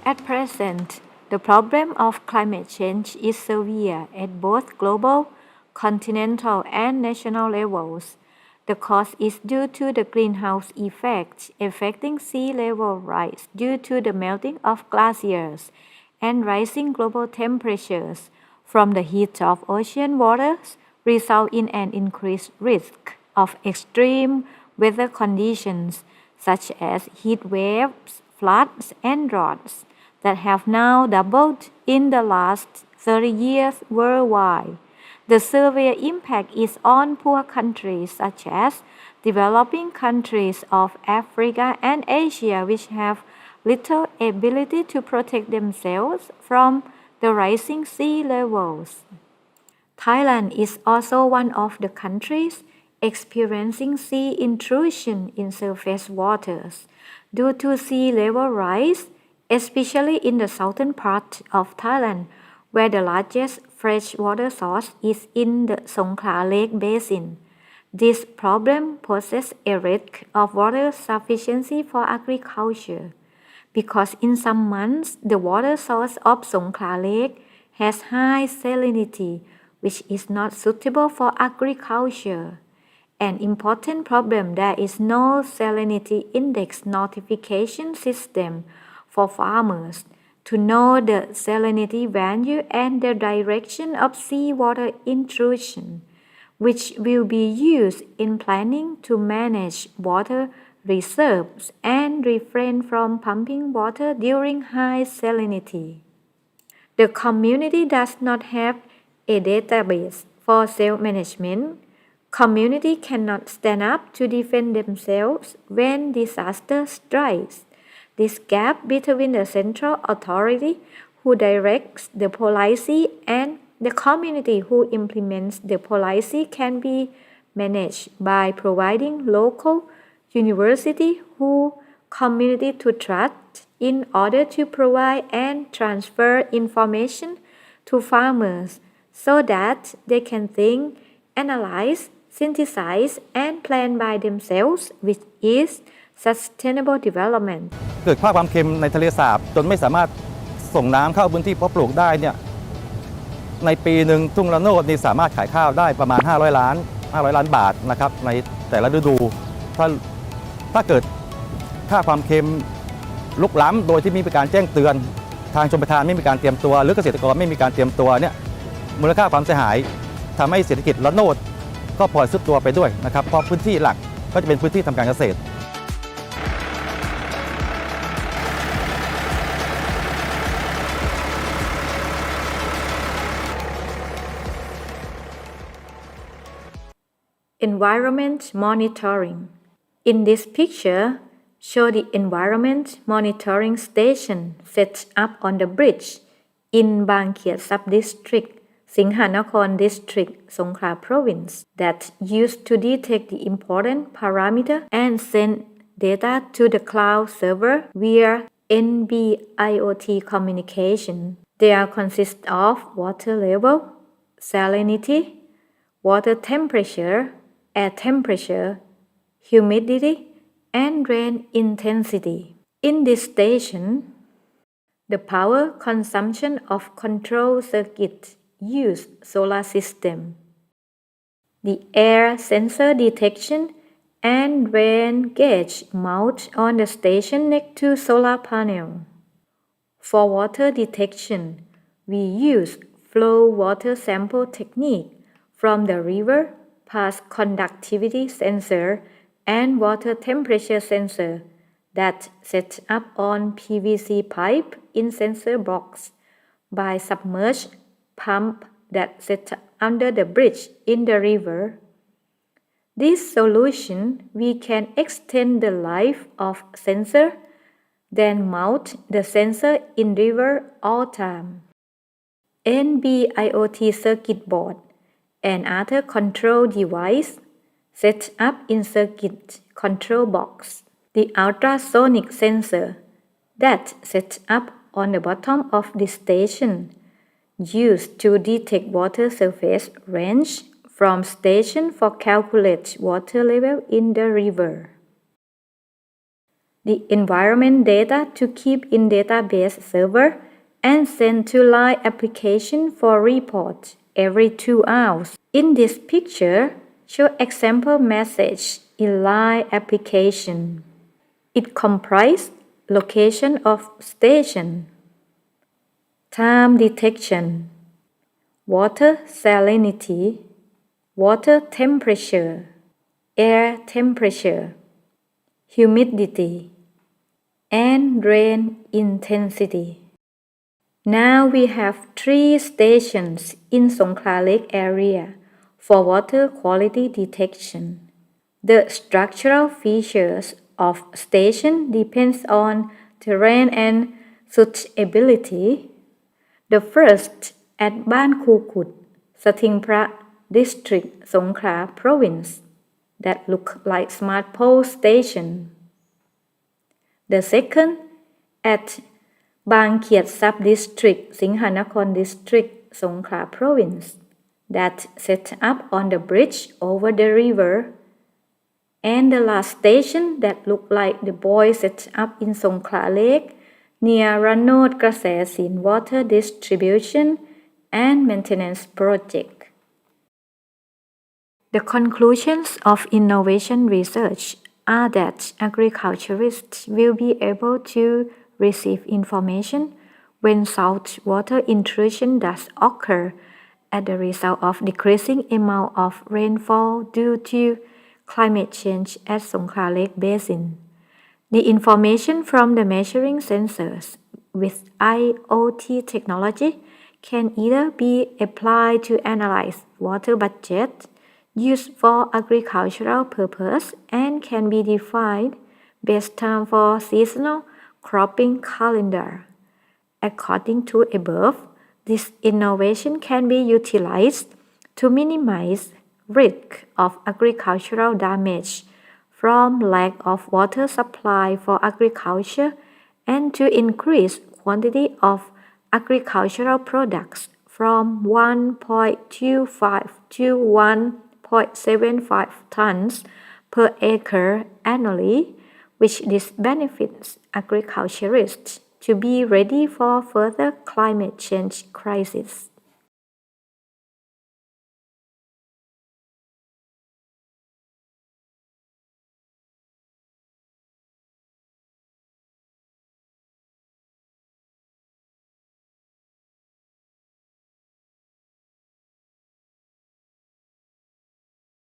At present, the problem of climate change is severe at both global, continental, and national levels. The cause is due to the greenhouse effect affecting sea level rise due to the melting of glaciers and rising global temperatures from the heat of ocean waters result in an increased risk of extreme weather conditions such as heat waves, floods, and droughts that have now doubled in the last 30 years worldwide. The severe impact is on poor countries such as developing countries of Africa and Asia which have little ability to protect themselves from the rising sea levels. Thailand is also one of the countries experiencing sea intrusion in surface waters due to sea level rise, especially in the southern part of Thailand, where the largest freshwater source is in the Songkhla Lake Basin. This problem poses a risk of water sufficiency for agriculture, because in some months the water source of Songkhla Lake has high salinity, which is not suitable for agriculture. An important problem: there is no salinity index notification system for farmers to know the salinity value and the direction of seawater intrusion, which will be used in planning to manage water reserves and refrain from pumping water during high salinity. The community does not have a database for self-management. Community cannot stand up to defend themselves when disaster strikes. This gap between the central authority who directs the policy and the community who implements the policy can be managed by providing local university who community to trust in order to provide and transfer information to farmers so that they can think, analyze, synthesize, and plan by themselves, which is sustainable development. เกิดความเค็มในทะเลสาบจนไม่สามารถส่งน้ำเข้าพื้นที่เพาะปลูกได้เนี่ยในปีหนึ่งทุ่งระโนดนี่สามารถขายข้าวได้ประมาณ500 ล้านบาทนะครับในแต่ละฤดูถ้าเกิดค่าความเค็มลุกล้ำโดยที่ไม่มีการแจ้งเตือนทางชลประทานไม่มีการเตรียมตัวหรือเกษตรกรไม่มีการเตรียมตัวเนี่ยมูลค่าความเสียหายทำให้เศรษฐกิจระโนดก็พลอยซุดตัวไปด้วยนะครับเพราะพื้นที่หลักก็จะเป็นพื้นที่ทำการเกษตรEnvironment monitoring. In this picture, show the environment monitoring station set up on the bridge in Bangkhet Sub-district, Singhanakon District, Songkhla Province, that used to detect the important parameter and send data to the cloud server via NB-IoT communication. They consist of water level, salinity, water temperature, air temperature, humidity, and rain intensity. In this station, the power consumption of control circuit use solar system. The air sensor detection and rain gauge mount on the station next to solar panel. For water detection, we use flow water sample technique from the river past conductivity sensor and water temperature sensor that set up on PVC pipe in sensor box by submerged pump that set under the bridge in the river. This solution we can extend the life of sensor, then mount the sensor in river all time. NB-IoT circuit board and other control device set up in circuit control box. The ultrasonic sensor that set up on the bottom of the station used to detect water surface range from station for calculate water level in the river. the environment data to keep in database server and send to Line application for report every 2 hours. In this picture, show example message in Line application. It comprises location of station, time detection, water salinity, water temperature, air temperature, humidity, and rain intensity. Now we have 3 stations in Songkhla Lake area for water quality detection. The structural features of station depends on terrain and suitability. The first at Ban Kukut, Satingpra District, Songkhla Province, that look like smart pole station. The second at Bang Khiat Sub-District, Singhanakon District, Songkhla Province, that set up on the bridge over the river. And the last station that looked like the boy set up in Songkhla Lake near Ranod Krase Sin water distribution and maintenance project. The conclusions of innovation research are that agriculturists will be able to receive information when saltwater intrusion does occur as a result of decreasing amount of rainfall due to climate change at Songkhla Lake Basin. The information from the measuring sensors with IoT technology can either be applied to analyze water budget used for agricultural purpose and can be defined based time for seasonal cropping calendar. According to above, this innovation can be utilized to minimize risk of agricultural damage from lack of water supply for agriculture and to increase quantity of agricultural products from 1.25 to 1.75 tons per acre annually, which this benefits agriculturists to be ready for further climate change crisis.